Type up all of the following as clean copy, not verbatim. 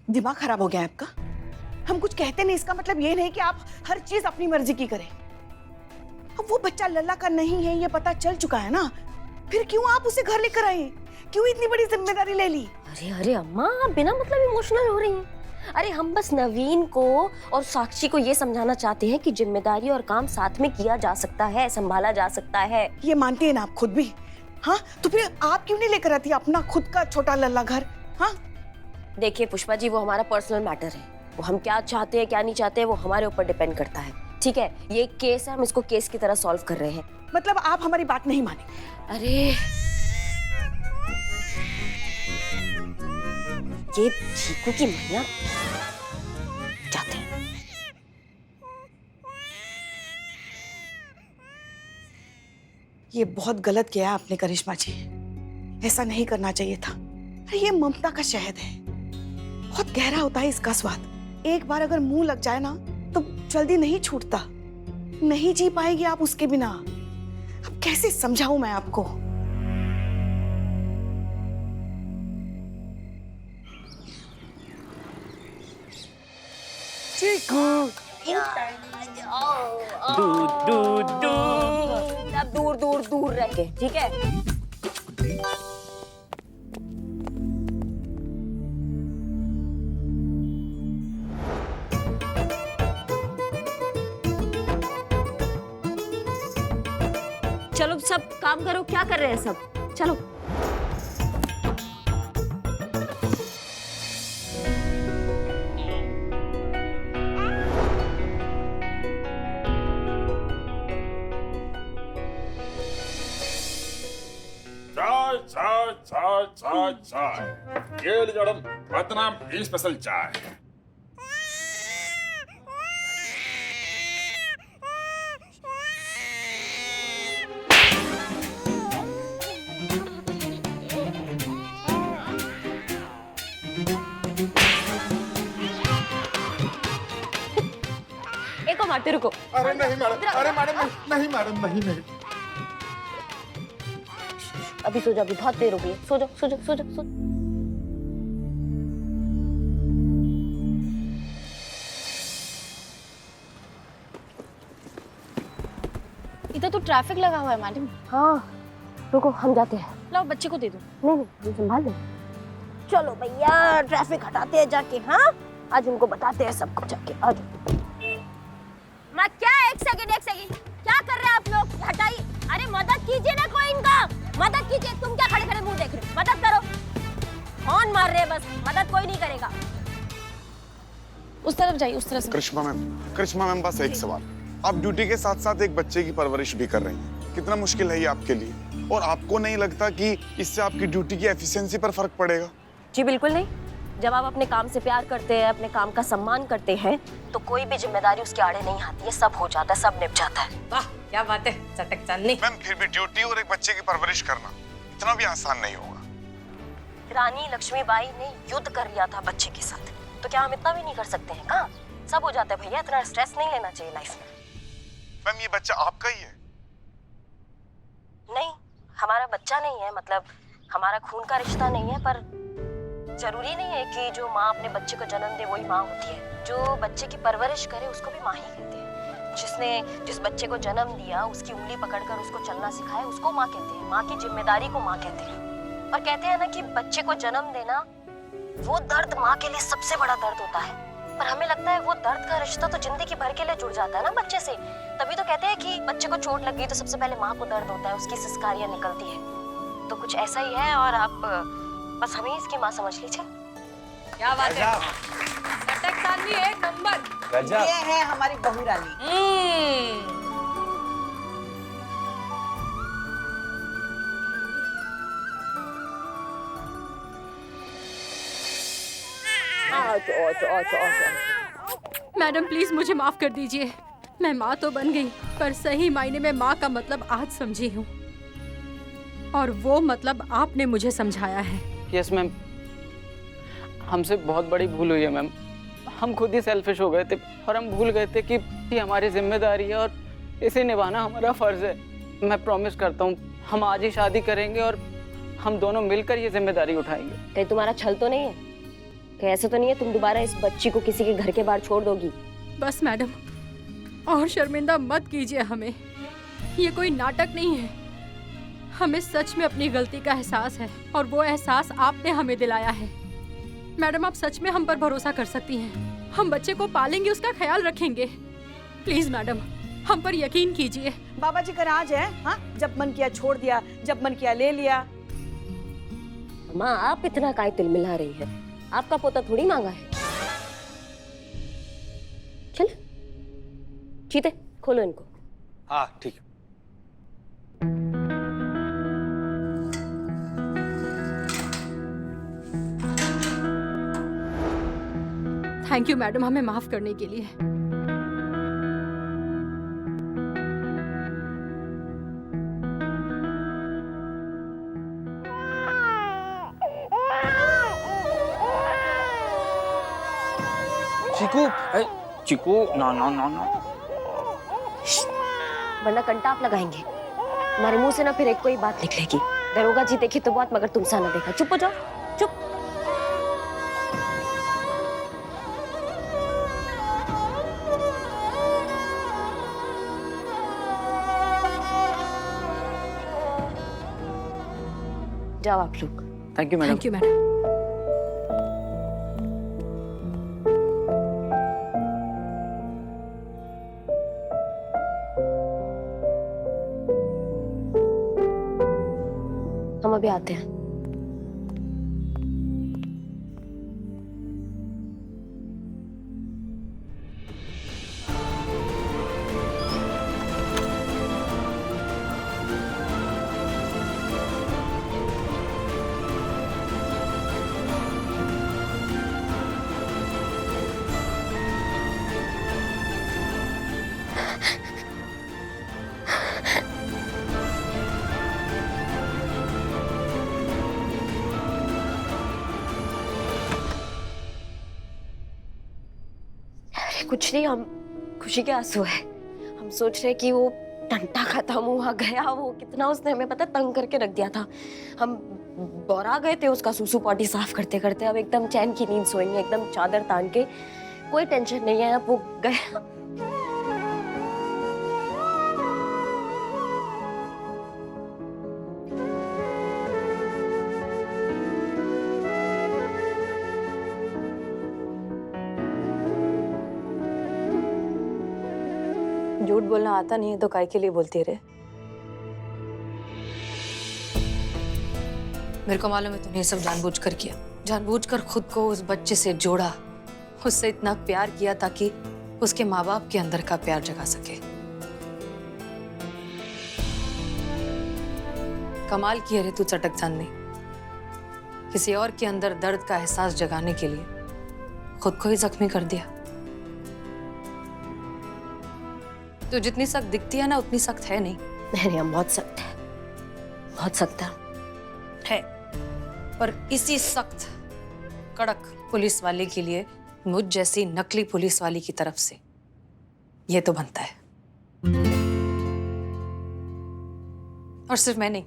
दिमाग खराब हो गया है आपका? हम कुछ कहते नहीं, इसका मतलब ये नहीं कि आप हर चीज अपनी मर्जी की करें। अब वो बच्चा लल्ला का नहीं है, ये पता चल चुका है ना, फिर क्यों आप उसे घर लेकर आए? क्यों इतनी बड़ी जिम्मेदारी ले ली? अरे अरे अम्मा, आप बिना मतलब इमोशनल हो रही हैं। अरे हम बस नवीन को और साक्षी को ये समझाना चाहते हैं कि जिम्मेदारी और काम साथ में किया जा सकता है, संभाला जा सकता है। ये मानती है ना आप खुद भी? हाँ, तो फिर आप क्यों नहीं लेकर आती अपना खुद का छोटा लल्ला घर? हाँ देखिए पुष्पा जी, वो हमारा पर्सनल मैटर है। वो हम क्या चाहते हैं क्या नहीं चाहते वो हमारे ऊपर डिपेंड करता है। ठीक है, ये एक केस है, हम इसको केस की तरह सॉल्व कर रहे हैं। मतलब आप हमारी बात नहीं माने? अरे ये चीकू की मैया जाते हैं। ये बहुत गलत किया है आपने करिश्मा जी, ऐसा नहीं करना चाहिए था। अरे ये ममता का शहद है, बहुत गहरा होता है इसका स्वाद। एक बार अगर मुंह लग जाए ना तो जल्दी नहीं छूटता। नहीं जी पाएगी आप उसके बिना। अब कैसे समझाऊं मैं आपको? दूर दूर दूर, अब दूर दूर दूर रह के, ठीक है? चलो सब काम करो, क्या कर रहे हैं सब? चलो चाय चाय चाय चाय चाय ये ली मैडम रत्ना स्पेशल चाय। एक और मारते, रुको। अरे नहीं मैडम, अरे मैडम नहीं मैडम, नहीं नहीं। अभी सो जाओ, अभी बहुत देर हो गई है। सो जाओ सो जाओ सो जाओ सो। इधर तो ट्रैफिक लगा हुआ है मैडम। हाँ रुको, हम जाते हैं। लाओ बच्चे को दे दो। नहीं नहीं, हम संभाल लें। चलो भैया, ट्रैफिक हटाते हैं जाके। हाँ, आज उनको बताते हैं सबको जाके। आ जाओ। मैं क्या, एक सेकंड क्या कर रहे हैं आप लोग? हटाइए। अरे मदद कीजिए ना, कोई इनका मदद कीजिए। तुम क्या खड़े खड़े मुंह देख रहे हो? मदद करो। कौन मार रहे हैं? बस मदद कोई नहीं करेगा। उस तरफ जाइए, उस तरफ से। करिश्मा मैम बस एक सवाल। आप ड्यूटी के साथ साथ एक बच्चे की परवरिश भी कर रही हैं। कितना मुश्किल है ये आपके लिए? और आपको नहीं लगता कि इससे आपकी ड्यूटी की एफिशिएंसी पर फर्क पड़ेगा? जी बिल्कुल नहीं। जब आप अपने काम से प्यार करते हैं, अपने काम का सम्मान करते हैं, तो कोई भी जिम्मेदारी उसके आड़े नहीं आती है। सब हो जाता है, सब निप जाता है। वाह क्या बात है, चटक चांदनी। मैम फिर भी ड्यूटी और एक बच्चे की परवरिश करना इतना भी आसान नहीं होगा। रानी लक्ष्मीबाई ने युद्ध कर लिया था बच्चे के साथ, तो क्या हम इतना भी नहीं कर सकते हैं? कहाँ सब हो जाता है भैया, इतना स्ट्रेस नहीं लेना चाहिए लाइफ में। मैम ये बच्चा आपका ही है? नहीं, हमारा बच्चा नहीं है, मतलब हमारा खून का रिश्ता नहीं है, पर जरूरी नहीं है कि जो माँ अपने बच्चे को जन्म दे वही माँ होती है। जो बच्चे की परवरिश करे उसको भी माँ ही कहते हैं। जिस बच्चे को जन्म दिया उसकी उंगली पकड़कर उसको चलना सिखाए उसको माँ कहते हैं। माँ की जिम्मेदारी को माँ कहते हैं। और कहते हैं ना कि बच्चे को जन्म देना वो दर्द माँ के लिए सबसे बड़ा दर्द होता है, पर हमें लगता है वो दर्द का रिश्ता तो जिंदगी भर के लिए जुड़ जाता है ना बच्चे से। तभी तो कहते हैं कि बच्चे को चोट लग गई तो सबसे पहले माँ को दर्द होता है, उसकी सिसकारियां निकलती है। तो कुछ ऐसा ही है, और आप बस हमें इसकी माँ समझ लीजिए। क्या बात है, चटक चांदनी एक नंबर। ये है हमारी बहू रानी। मैडम प्लीज मुझे माफ कर दीजिए। मैं माँ तो बन गई, पर सही मायने में माँ का मतलब आज समझी हूँ, और वो मतलब आपने मुझे समझाया है। यस मैम, हमसे बहुत बड़ी भूल हुई है मैम। हम खुद ही सेल्फिश हो गए थे और हम भूल गए थे कि ये हमारी जिम्मेदारी है और इसे निभाना हमारा फर्ज है। मैं प्रॉमिस करता हूँ हम आज ही शादी करेंगे और हम दोनों मिलकर ये जिम्मेदारी उठाएंगे। कहीं तुम्हारा छल तो नहीं है? कहीं ऐसा तो नहीं है तुम दोबारा इस बच्ची को किसी के घर के बाहर छोड़ दोगी? बस मैडम, और शर्मिंदा मत कीजिए हमें। ये कोई नाटक नहीं है। हमें सच में अपनी गलती का एहसास है और वो एहसास आपने हमें दिलाया है। मैडम, आप सच में हम पर भरोसा कर सकती हैं। हम बच्चे को पालेंगे, उसका ख्याल रखेंगे। प्लीज मैडम, हम पर यकीन कीजिए। बाबा जी का राज है, हाँ? जब मन किया छोड़ दिया, जब मन किया ले लिया। माँ, आप इतना काय तिल मिला रही हैं? आपका पोता थोड़ी मांगा है। चल चीते, खोलो इनको। हाँ ठीक है। थैंक यू मैडम, हमें माफ करने के लिए। चीकू, चीकू, ना ना ना ना। वरना कंटाप लगाएंगे। हमारे मुंह से ना फिर एक कोई बात निकलेगी। दरोगा जी देखे तो बहुत, मगर तुमसा ना देखा। चुप हो जाओ, चुप। जाओ आप लोग। Thank you madam. Thank you madam. हम अभी आते हैं। कुछ नहीं, हम खुशी के आंसू है। हम सोच रहे कि वो टंटा खत्म हुआ गया, वो कितना उसने हमें पता तंग करके रख दिया था। हम बौरा गए थे उसका सूसू पॉटी साफ करते करते। अब एकदम चैन की नींद सोएंगे, एकदम चादर तान के। कोई टेंशन नहीं है, अब वो गया। झूठ बोलना आता नहीं है तो काय के लिए बोलती रहे? मेरे को मालूम है तुमने ये सब जानबूझकर किया, जानबूझकर खुद को उस बच्चे से जोड़ा, उससे इतना प्यार किया ताकि उसके माँ बाप के अंदर का प्यार जगा सके। कमाल की है रे तू चटक चांदनी, किसी और के अंदर दर्द का एहसास जगाने के लिए खुद को ही जख्मी कर दिया। तू जितनी सख्त दिखती है ना उतनी सख्त है नहीं। नहीं, हम बहुत सख्त है, बहुत सख्त है। पर इसी सख्त कड़क पुलिस वाले के लिए मुझ जैसी नकली पुलिस वाली की तरफ से ये तो बनता है। और सिर्फ मैं नहीं,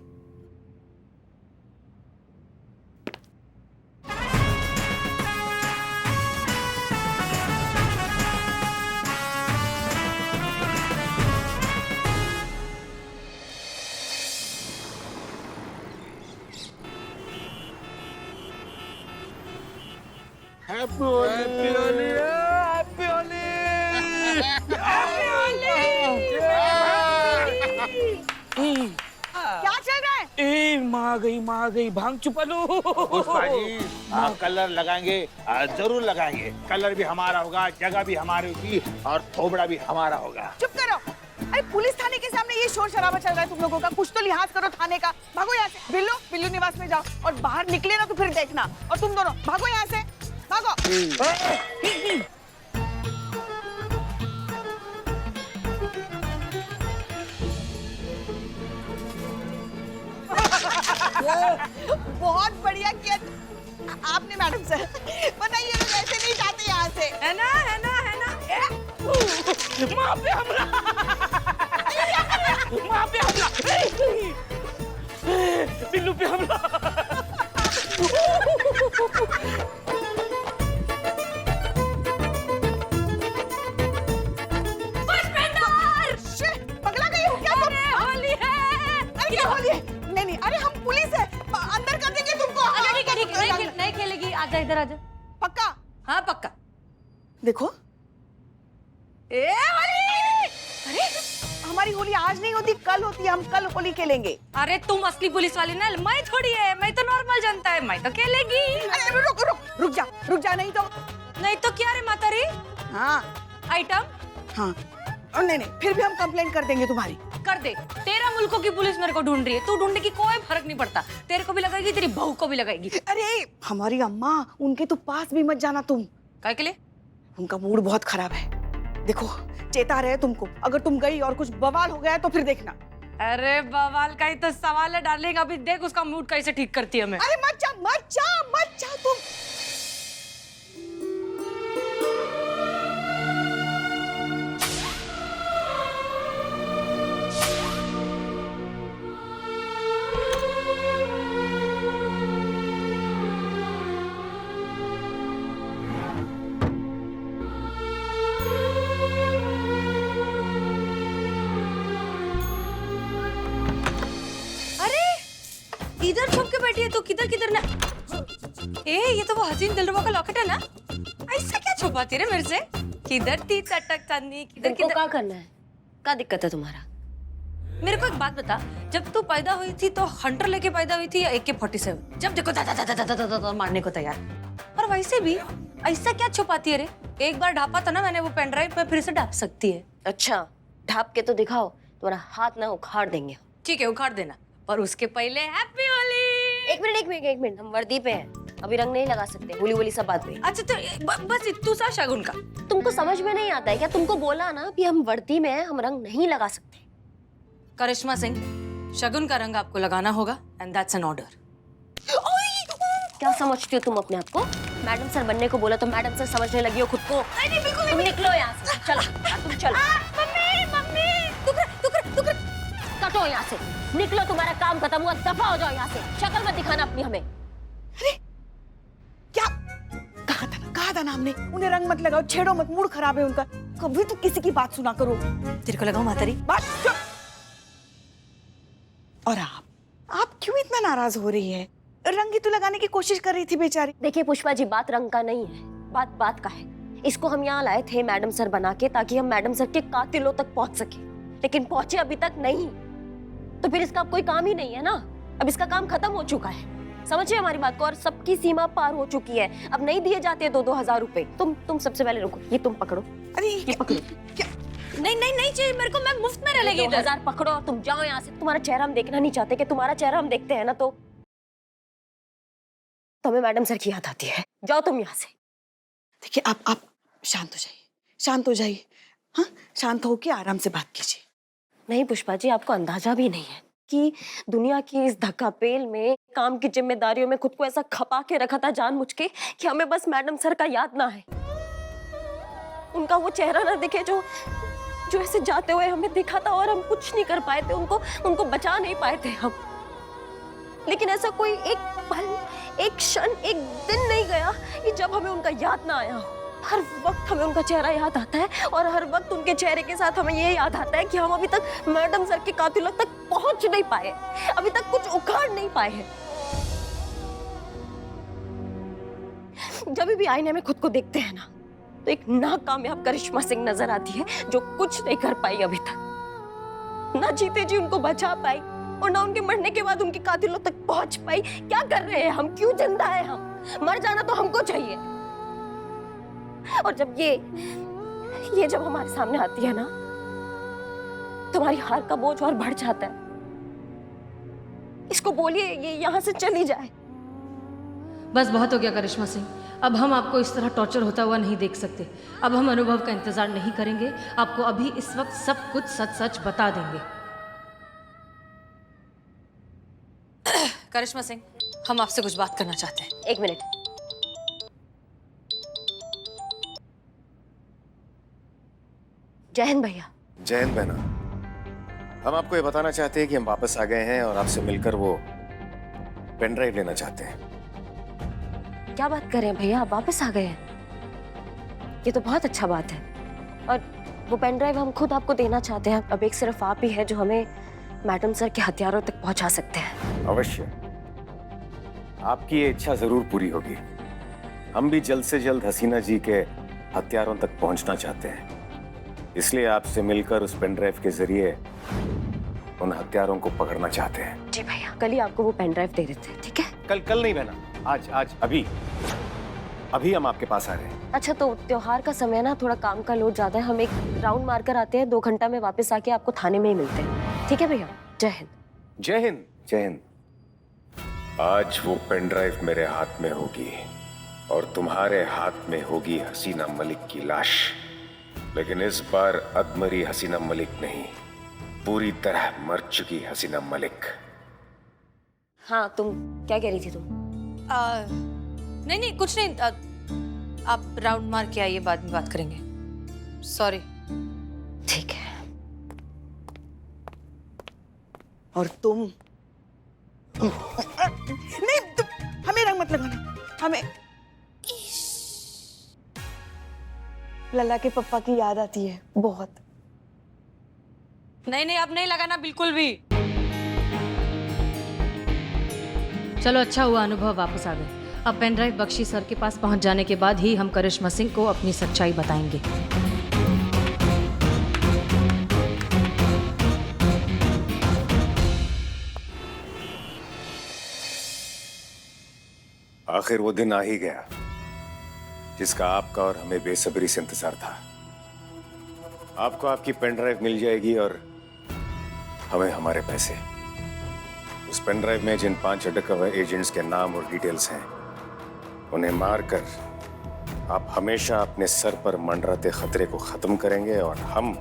क्या चल रहा है? माँ गई भांग चुपा लो। पुष्पा जी, कलर लगाएंगे, जरूर लगाएंगे। कलर भी हमारा होगा, जगह भी हमारी होगी और थोबड़ा भी हमारा होगा। चुप करो। अरे पुलिस थाने के सामने ये शोर शराबा चल रहा है तुम लोगों का। कुछ तो लिहाज करो थाने का। भागो यहाँ से। बिल्लू, बिल्लू निवास में जाओ और बाहर निकले ना तो फिर देखना। और तुम दोनों भागो यहाँ से, भागो। बहुत बढ़िया किया आपने मैडम सर, वरना ये लोग ऐसे नहीं जाते यहाँ से। है ना, है ना, है ना। माँ पे हमला, माँ पे हमला, बिल्लू पे हमला। आजा इधर आजा। पक्का? हाँ पक्का। देखो ए होली! अरे हमारी होली आज नहीं होती, कल होती है, हम कल होली खेलेंगे। अरे तुम असली पुलिस वाली ना, मैं थोड़ी है, मैं तो नॉर्मल जनता है, मैं तो खेलेगी। अरे रुक जा नहीं तो क्या रे माता रे? हाँ आइटम हाँ नहीं फिर भी हम कंप्लेंट कर देंगे तुम्हारी। कर दे। 13 मुल्कों की पुलिस मेरे को ढूंढ रही है, तू ढूंढने की कोई फर्क नहीं पड़ता। तेरे को भी लगाएगी, तेरी बहू को भी लगाएगी। अरे हमारी अम्मा, उनके तो पास भी मत जाना तुम। काय के लिए? उनका मूड बहुत खराब है। देखो चेता रहे तुमको, अगर तुम गई और कुछ बवाल हो गया तो फिर देखना। अरे बवाल का ही तो सवाल है डार्लिंग, अभी देख उसका मूड कैसे ठीक करती है मैं। अरे मत जा तुम। इधर छुप के बैठी है तो किधर ना। ए ये तो वो हसीन दिलरुबा का लॉकेट है ना? ऐसा क्या छुपाती रे मेरे से? किधर थी चटक चांदनी, किधर क्या करना है? क्या दिक्कत है तुम्हारा? मेरे को एक बात बता, जब तू पैदा हुई थी तो हंटर लेके पैदा हुई थी या AK-47? जब देखो दा मारने को तैयार। और वैसे भी ऐसा क्या छुपाती है रे? एक बार ढापा था ना मैंने वो पेन ड्राइव पे, फिर से ढाप सकती है। अच्छा ढाप के तो दिखाओ, तुम्हारा हाथ ना उखाड़ देंगे। ठीक है उखाड़ देना, पर उसके पहले हैप्पी होली। एक मिनट, हम वर्दी पे हैं, अभी रंग नहीं लगा सकते। होली सब बात पे। अच्छा तो बस तू सा शगुन का। तुमको समझ में नहीं आता है क्या? तुमको बोला ना कि हम वर्दी में हैं, हम रंग नहीं लगा सकते। करिश्मा सिंह, शगुन का रंग आपको लगाना होगा एंड दैट्स एन ऑर्डर। क्या समझती हो तुम अपने आप को? मैडम सर बनने को बोला तो मैडम सर समझने लगी हो खुद को। नहीं बिल्कुल तुम निकलो यहाँ से, चलो तुम चलो। मम्मी कटो यहाँ से, निकलो, तुम्हारा काम खत्म हुआ, दफा हो जाओ यहाँ से। शक्ल मत दिखाना अपनी हमें। अरे क्या कहा था ना हमने, उन्हें रंग मत लगाओ, छेड़ो मत, मूड खराब है उनका। कभी तो किसी की बात सुना करो। तेरे को लगाओ मातारी? बात चुप। और आप क्यों इतना नाराज हो रही है? रंग ही तो लगाने की कोशिश कर रही थी बेचारी। देखिए पुष्पा जी, बात रंग का नहीं है, बात का है। इसको हम यहाँ लाए थे मैडम सर बना के, ताकि हम मैडम सर के कातिलों तक पहुंच सके, लेकिन पहुंचे अभी तक नहीं। तो फिर इसका कोई काम ही नहीं है ना, अब इसका काम खत्म हो चुका है। समझिए हमारी बात को, और सबकी सीमा पार हो चुकी है, अब नहीं दिए जाते 2-2 हजार रुपए। तुम सबसे पहले रुको, ये तुम पकड़ो। अरे ये पकड़ो। क्या? नहीं चाहिए मेरे को, मैं मुफ्त में रह लेगी। 2000 पकड़ो और तुम जाओ यहाँ से। तुम्हारा चेहरा हम देखना नहीं चाहते, कि तुम्हारा चेहरा हम देखते हैं ना तो हमें मैडम सर की याद आती है। जाओ तुम यहाँ से। देखिए आप शांत हो जाइए। हाँ, शांत होके आराम से बात कीजिए। नहीं पुष्पा जी, आपको अंदाजा भी नहीं है कि दुनिया की इस धक्कापेल में, काम की जिम्मेदारियों में खुद को ऐसा खपा के रखा था जानबूझ के, कि हमें बस मैडम सर का याद ना है, उनका वो चेहरा ना दिखे जो ऐसे जाते हुए हमें दिखा था, और हम कुछ नहीं कर पाए थे, उनको बचा नहीं पाए थे हम। लेकिन ऐसा कोई एक पल, एक क्षण, एक दिन नहीं गया कि जब हमें उनका याद ना आया हो। हर वक्त हमें उनका चेहरा याद आता है, और हर वक्त उनके चेहरे के साथ हमें ये याद आता है कि हम अभी तक मैडम सर के कातिलों तक पहुंच नहीं पाए, अभी तक कुछ उखाड़ नहीं पाए हैं। जब भी आईने में खुद को देखते हैं ना, तो एक नाकामयाब करिश्मा सिंह नजर आती है, जो कुछ नहीं कर पाई अभी तक। ना जीते जी उनको बचा पाई, और ना उनके मरने के बाद उनके कातिलों तक पहुंच पाई। क्या कर रहे हैं हम? क्यों जिंदा है हम? मर जाना तो हमको चाहिए। और जब ये जब हमारे सामने आती है ना, तुम्हारी हार का बोझ और बढ़ जाता है। इसको बोलिए ये यहाँ से चली जाए। बस बहुत हो गया करिश्मा सिंह, अब हम आपको इस तरह टॉर्चर होता हुआ नहीं देख सकते। अब हम अनुभव का इंतजार नहीं करेंगे, आपको अभी इस वक्त सब कुछ सच बता देंगे। करिश्मा सिंह, हम आपसे कुछ बात करना चाहते हैं। 1 मिनट। जय हिंद भैया। जय हिंद बहना। हम आपको ये बताना चाहते हैं कि हम वापस आ गए हैं और आपसे मिलकर वो पेन ड्राइव लेना चाहते हैं। क्या बात कर रहे हैं भैया, आप वापस आ गए हैं? ये तो बहुत अच्छा बात है। और वो पेन ड्राइव हम खुद आपको देना चाहते हैं। अब एक सिर्फ आप ही है जो हमें मैडम सर के हथियारों तक पहुंचा सकते हैं। अवश्य, आपकी ये इच्छा जरूर पूरी होगी। हम भी जल्द से जल्द हसीना जी के हत्यारों तक पहुंचना चाहते हैं, इसलिए आपसे मिलकर उस पेन ड्राइव के जरिए उन हत्यारों को पकड़ना चाहते हैं। जी भैया, कल ही आपको वो पेन ड्राइव दे रहे थे, ठीक है? कल नहीं बहना, आज अभी हम आपके पास आ रहे हैं। अच्छा, तो त्योहार का समय ना, थोड़ा काम का लोड ज्यादा है, हम एक राउंड मार कर आते हैं, 2 घंटा में वापस आके आपको थाने में ही मिलते हैं, ठीक है भैया? जय हिंद। जय हिंद, जय हिंद। आज वो पेन ड्राइव मेरे हाथ में होगी और तुम्हारे हाथ में होगी हसीना मलिक की लाश, लेकिन इस बार अधमरी हसीना मलिक नहीं, पूरी तरह मर चुकी हसीना मलिक। हाँ, तुम क्या कह रही थी तुम? नहीं कुछ नहीं। आप राउंड मार के आइए, बाद में बात करेंगे। सॉरी। ठीक है। और तुम नहीं, हमें रंग मत लगाना, हमें लला के पप्पा की याद आती है बहुत। नहीं अब नहीं लगाना बिल्कुल भी। चलो, अच्छा हुआ अनुभव वापस आ गए। अब पेन ड्राइव बख्शी सर के पास पहुंच जाने के बाद ही हम करिश्मा सिंह को अपनी सच्चाई बताएंगे। आखिर वो दिन आ ही गया जिसका आपका और हमें बेसब्री से इंतजार था। आपको आपकी पेन ड्राइव मिल जाएगी और हमें हमारे पैसे। उस पेन ड्राइव में जिन 5 अंडरकवर एजेंट्स के नाम और डिटेल्स हैं, उन्हें मारकर आप हमेशा अपने सर पर मंडराते खतरे को खत्म करेंगे और हम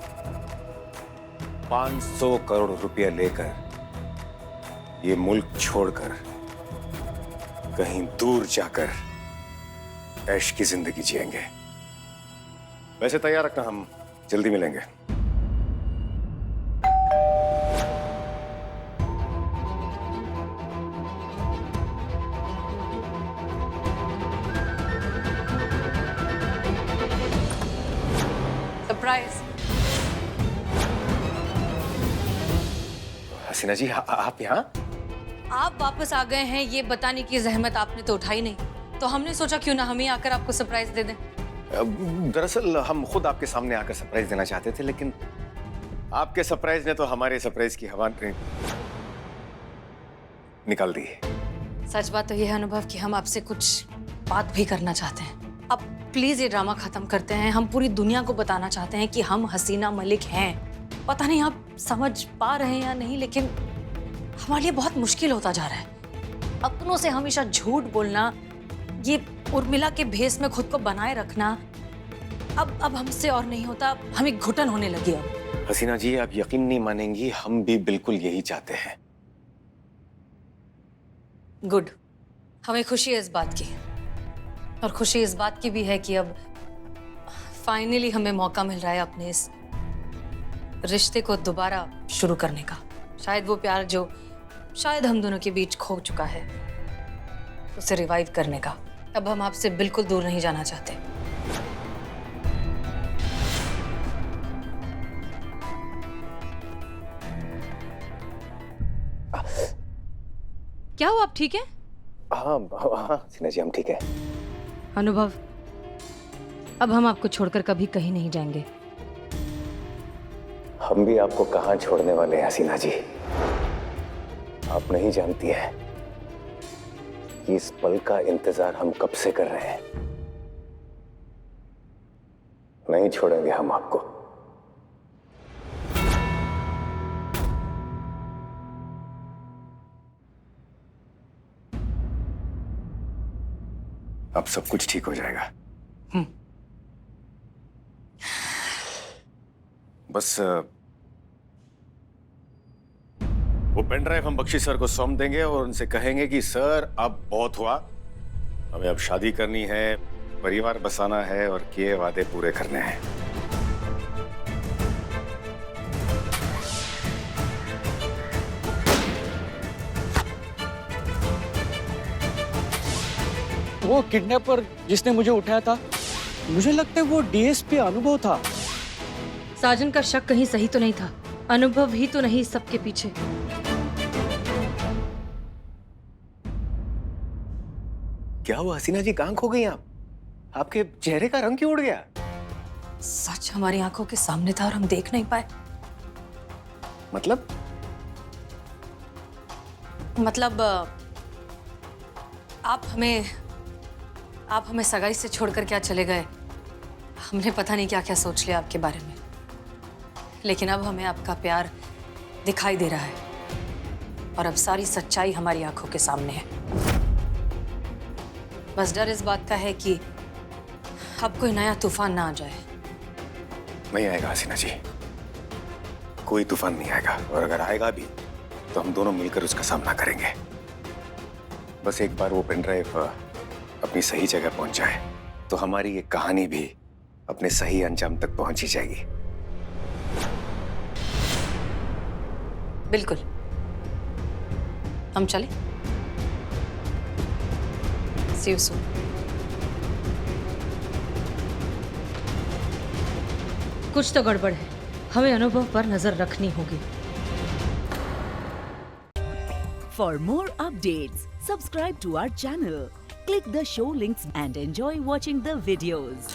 500 करोड़ रुपया लेकर ये मुल्क छोड़कर कहीं दूर जाकर ऐश की जिंदगी जिएंगे। वैसे तैयार रखना, हम जल्दी मिलेंगे। सरप्राइज। हसीना जी, आप यहाँ? आप वापस आ गए हैं, ये बताने की जहमत आपने तो उठाई नहीं, तो हमने सोचा क्यों ना हम ही आकर आपको सरप्राइज दे दें। दरअसल हम खुद आपके सामने आकर सरप्राइज देना चाहते थे, लेकिन आपके सरप्राइज ने तो हमारे सरप्राइज की हवा निकाल दी। सच बात तो यह है अनुभव कि हम आपसे कुछ बात भी करना चाहते हैं। अब प्लीज ये ड्रामा खत्म करते हैं। हम पूरी दुनिया को बताना चाहते हैं कि हम हसीना मलिक हैं। पता नहीं आप समझ पा रहे हैं या नहीं, लेकिन हमारे लिए बहुत मुश्किल होता जा रहा है। अपनों से हमेशा झूठ बोलना, ये उर्मिला के भेस में खुद को बनाए रखना, अब हमसे और नहीं होता। हमें घुटन होने लगी अब। हसीना जी, आप यकीन नहीं मानेंगी, हम भी बिल्कुल यही चाहते हैं। गुड, हमें खुशी है इस बात की, और खुशी इस बात की भी है कि अब फाइनली हमें मौका मिल रहा है अपने इस रिश्ते को दोबारा शुरू करने का। शायद वो प्यार जो शायद हम दोनों के बीच खो चुका है, उसे रिवाइव करने का। अब हम आपसे बिल्कुल दूर नहीं जाना चाहते। क्या हुआ, आप ठीक है? हाँ हसीना जी, हम ठीक है। अनुभव, अब हम आपको छोड़कर कभी कहीं नहीं जाएंगे। हम भी आपको कहां छोड़ने वाले हैं हसीना जी। आप नहीं जानती हैं कि इस पल का इंतजार हम कब से कर रहे हैं। नहीं छोड़ेंगे हम आपको। अब सब कुछ ठीक हो जाएगा। बस वो पेन ड्राइव हम बख्शी सर को सौंप देंगे और उनसे कहेंगे कि सर अब बहुत हुआ, हमें अब शादी करनी है, परिवार बसाना है और किए वादे पूरे करने हैं। वो किडनैपर जिसने मुझे उठाया था, मुझे लगता है वो डीएसपी अनुभव था। साजन का शक कहीं सही तो नहीं था। अनुभव ही तो नहीं सबके पीछे। क्या हुआ हसीना जी, कहां खो गई आप? आपके चेहरे का रंग क्यों उड़ गया? सच हमारी आंखों के सामने था और हम देख नहीं पाए। मतलब? मतलब आप हमें सगाई से छोड़कर क्या चले गए। हमने पता नहीं क्या क्या सोच लिया आपके बारे में, लेकिन अब हमें आपका प्यार दिखाई दे रहा है और अब सारी सच्चाई हमारी आंखों के सामने है। बस डर इस बात का है कि अब कोई नया तूफान ना आ जाए। नहीं आएगा हसीना जी, कोई तूफान नहीं आएगा, और अगर आएगा भी तो हम दोनों मिलकर उसका सामना करेंगे। बस एक बार वो पेन ड्राइव अपनी सही जगह पहुंच जाए तो हमारी ये कहानी भी अपने सही अंजाम तक पहुंच ही जाएगी। बिल्कुल, हम चले। See you soon. कुछ तो गड़बड़ है, हमें अनुभव पर नजर रखनी होगी। For more updates, subscribe to our channel, click the show links and enjoy watching the videos.